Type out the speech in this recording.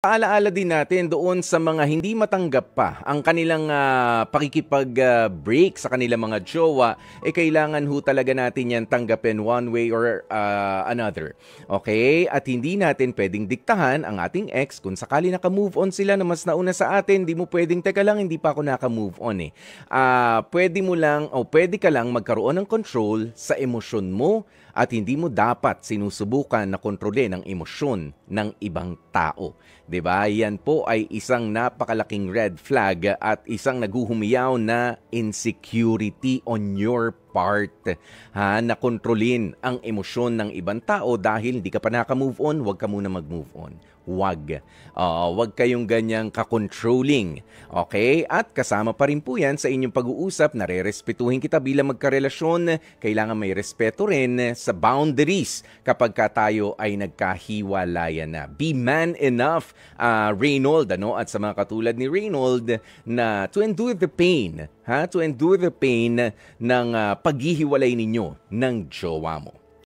paalaala din natin doon sa mga hindi matanggap pa ang kanilang pakikipag-break sa kanilang mga jowa, kailangan ho talaga natin yan tanggapin one way or another. Okay? At hindi natin pwedeng diktahan ang ating ex kung sakali naka-move on sila na mas nauna sa atin, di mo pwedeng, teka lang, hindi pa ako naka-move on pwede ka lang magkaroon ng control sa emosyon mo at hindi mo dapat sinusubukan na kontrolin ang emosyon ng ibang tao. 'Di ba? Yan po ay isang napakalaking red flag at isang naguhumiyaw na insecurity on your part. Na kontrolin ang emosyon ng ibang tao dahil hindi ka pa naka-move on, huwag ka muna mag-move on. Huwag. Huwag kayong ganyang ka-controlling. Okay? At kasama pa rin po yan sa inyong pag-uusap, nare-respetuhin kita bilang magkarelasyon. Kailangan may respeto rin sa boundaries kapag tayo ay nagkahiwalayan na. Be man enough, Reynold, at sa mga katulad ni Reynold na to endure the pain, to endure the pain ng paghihiwalay ninyo ng jowa mo.